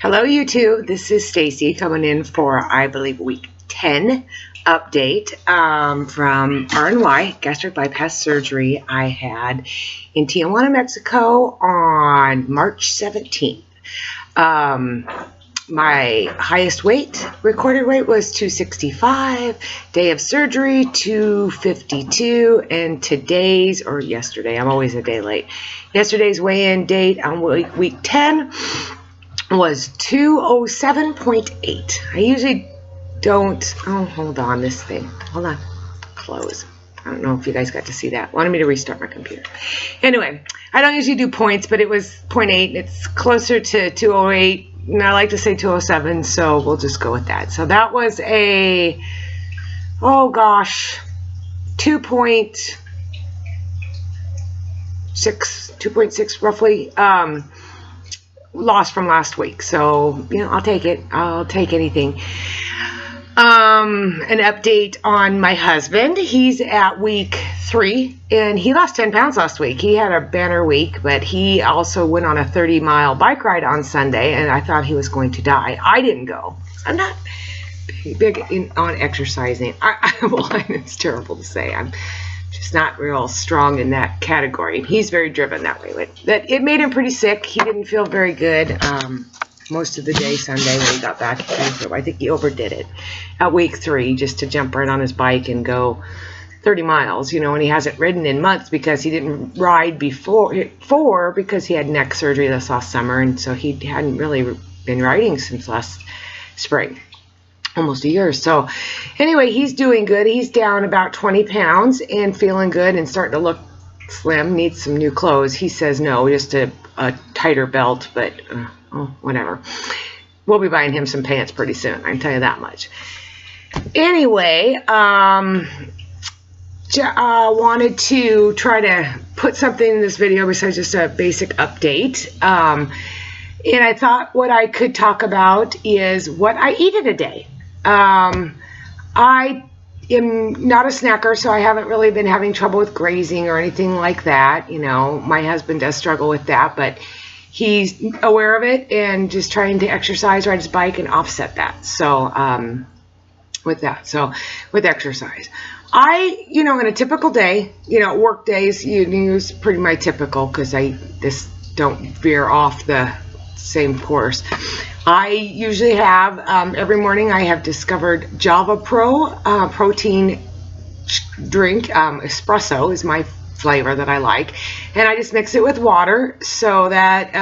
Hello, you two. This is Stacy coming in for, I believe, week 10 update from RNY, gastric bypass surgery I had in Tijuana, Mexico on March 17th. My highest weight, recorded weight, was 265, day of surgery 252, and today's, or yesterday, I'm always a day late, yesterday's weigh-in date on week 10 was 207.8. I usually don't, hold on, this thing, hold on, close. I don't know if you guys got to see that. Wanted me to restart my computer. Anyway, I don't usually do points, but it was 0.8. It's closer to 208. And I like to say 207, so we'll just go with that. So that was a, 2.6 roughly, loss from last week. So, I'll take it. I'll take anything. An update on my husband. He's at week 3 and he lost 10 pounds last week. He had a banner week, but he also went on a 30-mile bike ride on Sunday, and I thought he was going to die. I didn't go. I'm not big on exercising. It's terrible to say. I'm just not real strong in that category. He's very driven that way. But it made him pretty sick. He didn't feel very good most of the day Sunday when he got back. I think he overdid it at week 3 just to jump right on his bike and go 30 miles, and he hasn't ridden in months because he didn't ride before because he had neck surgery this last summer, and so he hadn't really been riding since last spring, almost a year. So anyway, he's doing good. He's down about 20 pounds and feeling good and starting to look slim, needs some new clothes. He says no, just a tighter belt, but whatever. We'll be buying him some pants pretty soon, I can tell you that much. Anyway, wanted to try to put something in this video besides just a basic update. And I thought what I could talk about is what I eat in a day. I am not a snacker, so I haven't really been having trouble with grazing or anything like that. My husband does struggle with that, but he's aware of it and just trying to exercise, ride his bike, and offset that. So with exercise, in a typical day, work days, you use pretty my typical because I don't veer off the same course. I usually have every morning I have discovered Java Pro protein drink. Espresso is my flavor that I like, and I just mix it with water, so that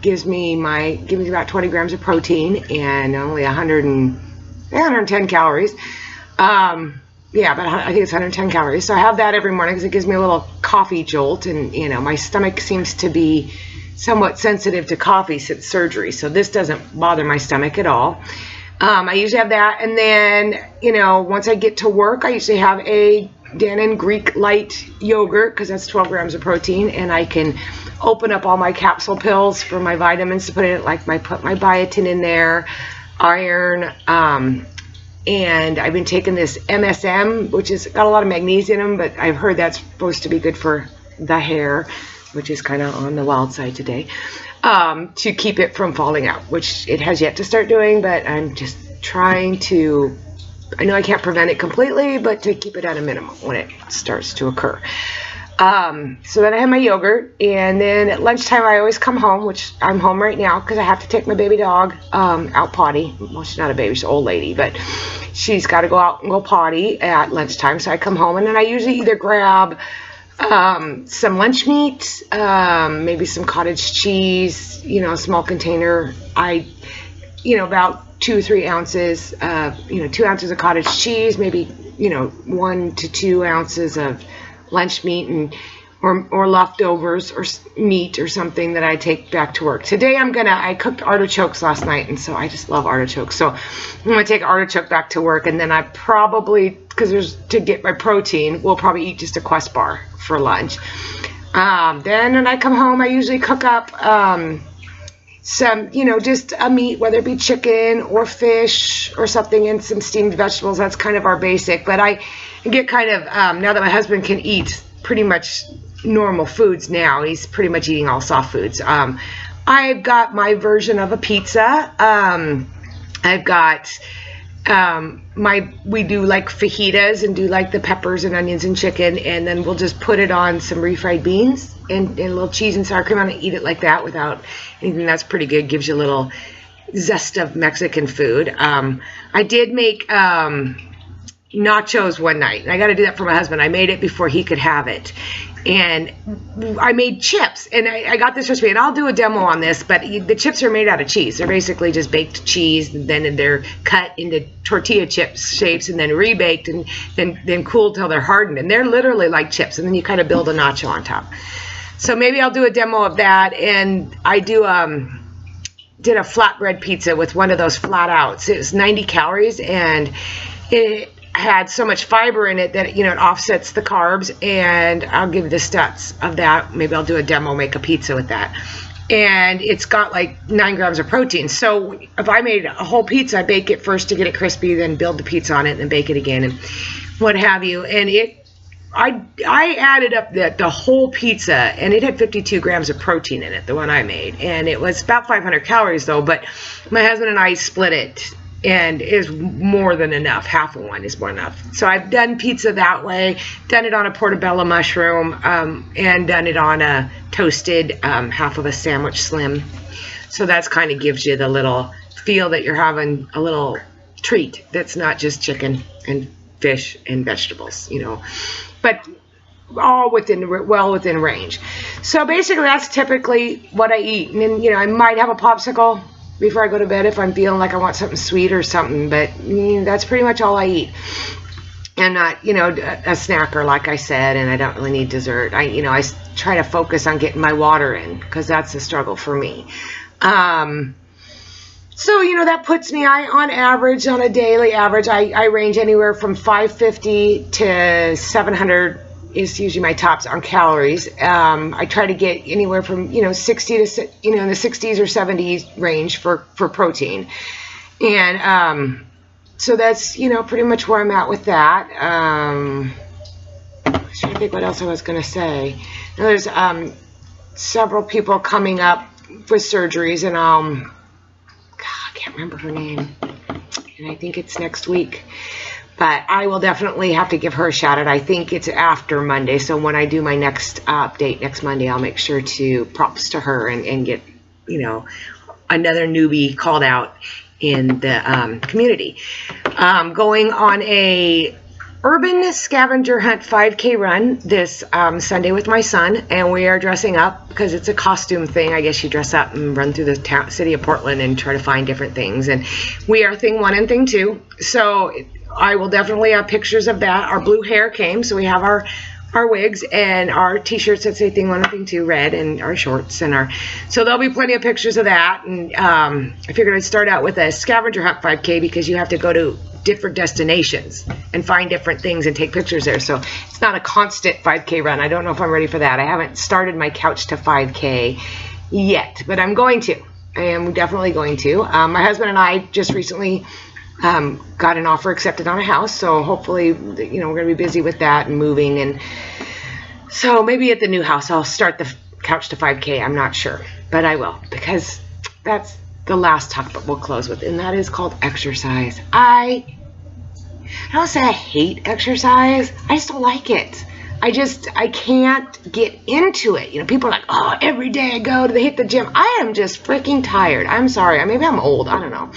gives me about 20 grams of protein and only 110 calories. But I think it's 110 calories. So I have that every morning because it gives me a little coffee jolt, and my stomach seems to be somewhat sensitive to coffee since surgery, so this doesn't bother my stomach at all. I usually have that, and then once I get to work, I usually have a Dannon Greek light yogurt because that's 12 grams of protein, and I can open up all my capsule pills for my vitamins to put in it, like put my biotin in there, iron, and I've been taking this MSM, which has got a lot of magnesium in them, but I've heard that's supposed to be good for the hair, which is kind of on the wild side today, to keep it from falling out, which it has yet to start doing, but I'm just trying to, I know I can't prevent it completely, but to keep it at a minimum when it starts to occur. So then I have my yogurt, and then at lunchtime I always come home, which I'm home right now because I have to take my baby dog out potty. Well, she's not a baby, she's an old lady, but she's got to go out and go potty at lunchtime. So I come home, and then I usually either grab some lunch meat, maybe some cottage cheese, a small container. About 2 or 3 ounces, 2 ounces of cottage cheese, maybe 1 to 2 ounces of lunch meat or leftovers or meat or something that I take back to work. Today I cooked artichokes last night, and so I just love artichokes. So I'm going to take artichoke back to work, and then I probably, because to get my protein, we'll probably eat just a Quest bar for lunch. Then when I come home, I usually cook up some, just a meat, whether it be chicken or fish or something, and some steamed vegetables. That's kind of our basic. But I get kind of, now that my husband can eat pretty much normal foods now, he's pretty much eating all soft foods. I've got my version of a pizza. I've got we do like fajitas and do like the peppers and onions and chicken, and then we'll just put it on some refried beans and a little cheese and sour cream on it, eat it like that without anything. That's pretty good. Gives you a little zest of Mexican food. I did make nachos one night, and I got to do that for my husband. I made it before he could have it, and I made chips, and I got this recipe, and I'll do a demo on this, but the chips are made out of cheese. They're basically just baked cheese, and then they're cut into tortilla chips shapes, and then rebaked, and then cooled till they're hardened, and they're literally like chips, and then you kind of build a nacho on top. So maybe I'll do a demo of that, and I did a flatbread pizza with one of those flat outs. It was 90 calories, and it had so much fiber in it that, you know, it offsets the carbs, and I'll give you the stats of that. Maybe I'll do a demo, make a pizza with that. And it's got like 9 grams of protein. So if I made a whole pizza, I bake it first to get it crispy, then build the pizza on it, and then bake it again, and what have you. And I added up the whole pizza, and it had 52 grams of protein in it, the one I made. And it was about 500 calories though, but my husband and I split it, and it is more than enough. Half of one is more than enough. So I've done pizza that way, done it on a portobello mushroom, and done it on a toasted half of a sandwich slim. So that's kind of gives you the little feel that you're having a little treat that's not just chicken and fish and vegetables, you know, but all well within range. So basically that's typically what I eat. And then, you know, I might have a popsicle before I go to bed if I'm feeling like I want something sweet or something, but you know, that's pretty much all I eat. I'm not, you know, a snacker, like I said, and I don't really need dessert. I try to focus on getting my water in, because that's a struggle for me. So, you know, that puts me, on average, on a daily average, I range anywhere from 550 to 700 is usually my tops on calories. I try to get anywhere from, you know, 60 to, you know, in the 60s or 70s range for protein. And so that's, you know, pretty much where I'm at with that. I'm trying to think what else I was going to say. Now, there's several people coming up with surgeries, and I can't remember her name, and I think it's next week. But I will definitely have to give her a shout out. I think it's after Monday. So when I do my next update next Monday, I'll make sure to props to her and get, you know, another newbie called out in the community. Going on a urban scavenger hunt 5K run this Sunday with my son, and we are dressing up because it's a costume thing. I guess you dress up and run through the city of Portland and try to find different things. And we are thing 1 and thing 2. So I will definitely have pictures of that. Our blue hair came, so we have our wigs and our t-shirts that say thing 1 and thing 2 red, and our shorts and so there'll be plenty of pictures of that. And I figured I'd start out with a scavenger hunt 5K, because you have to go to different destinations and find different things and take pictures there. So it's not a constant 5K run. I don't know if I'm ready for that. I haven't started my couch to 5K yet, but I'm going to. I am definitely going to. My husband and I just recently got an offer accepted on a house, so hopefully, you know, we're going to be busy with that and moving, and so maybe at the new house I'll start the couch to 5K. I'm not sure, but I will, because that's the last topic we'll close with, and that is called exercise. I don't say I hate exercise, I just don't like it. I can't get into it. You know, people are like, oh, every day I go to hit the gym. I am just freaking tired. I'm sorry. Maybe I'm old. I don't know.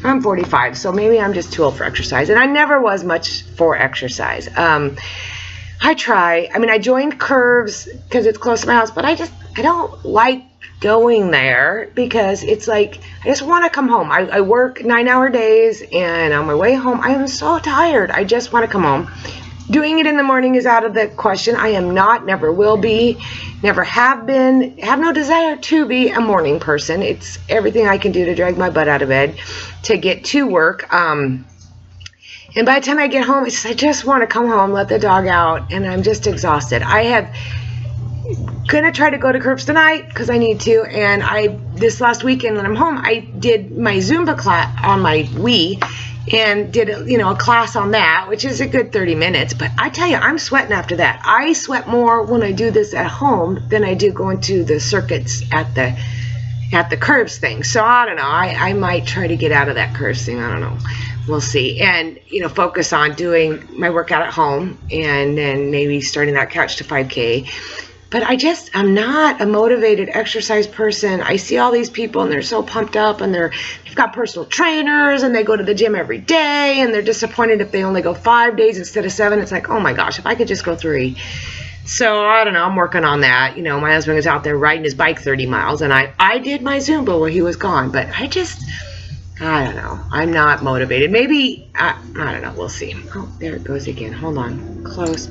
I'm 45, so maybe I'm just too old for exercise. And I never was much for exercise. I try. I mean, I joined Curves because it's close to my house, but I don't like going there, because it's like, I just want to come home. I work 9-hour days, and on my way home, I am so tired. I just want to come home. Doing it in the morning is out of the question. I am not, never will be, never have been, have no desire to be a morning person. It's everything I can do to drag my butt out of bed to get to work. And by the time I get home, I just want to come home, let the dog out, and I'm just exhausted. I have gonna try to go to Curves tonight because I need to, and this last weekend when I'm home, I did my Zumba class on my Wii, and did a class on that, which is a good 30 minutes. But I tell you, I'm sweating after that. I sweat more when I do this at home than I do going to the circuits at the at the curves thing. So I don't know. I might try to get out of that curves thing. I don't know. We'll see. And, you know, focus on doing my workout at home and then maybe starting that Couch to 5K. But I'm not a motivated exercise person. I see all these people and they're so pumped up and they've got personal trainers and they go to the gym every day and they're disappointed if they only go 5 days instead of 7. It's like, oh my gosh, if I could just go 3. So I don't know, I'm working on that. You know, my husband was out there riding his bike 30 miles and I did my Zumba while he was gone, but I don't know. I'm not motivated. Maybe, I don't know. We'll see. Oh, there it goes again. Hold on. Close.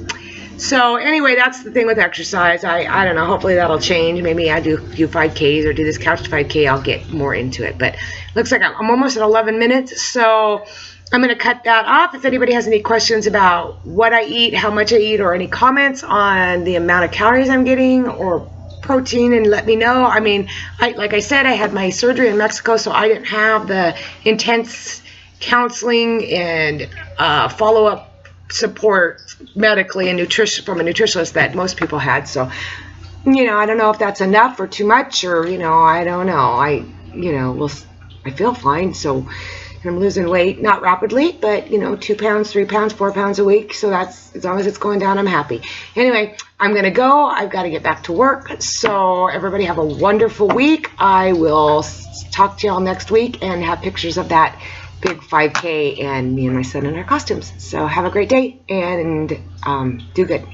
So anyway, that's the thing with exercise. I don't know. Hopefully that'll change. Maybe I do a few 5Ks or do this Couch to 5K. I'll get more into it. But looks like I'm almost at 11 minutes. So I'm going to cut that off. If anybody has any questions about what I eat, how much I eat, or any comments on the amount of calories I'm getting or protein, and let me know. I mean, like I said, I had my surgery in Mexico, so I didn't have the intense counseling and follow-up support medically and nutrition from a nutritionist that most people had. So, you know, I don't know if that's enough or too much, or, you know, I don't know. I feel fine. So I'm losing weight, not rapidly, but, you know, 2 pounds, 3 pounds, 4 pounds a week. So that's, as long as it's going down, I'm happy. Anyway, I'm going to go. I've got to get back to work. So everybody have a wonderful week. I will talk to y'all next week and have pictures of that big 5K and me and my son in our costumes. So have a great day and do good.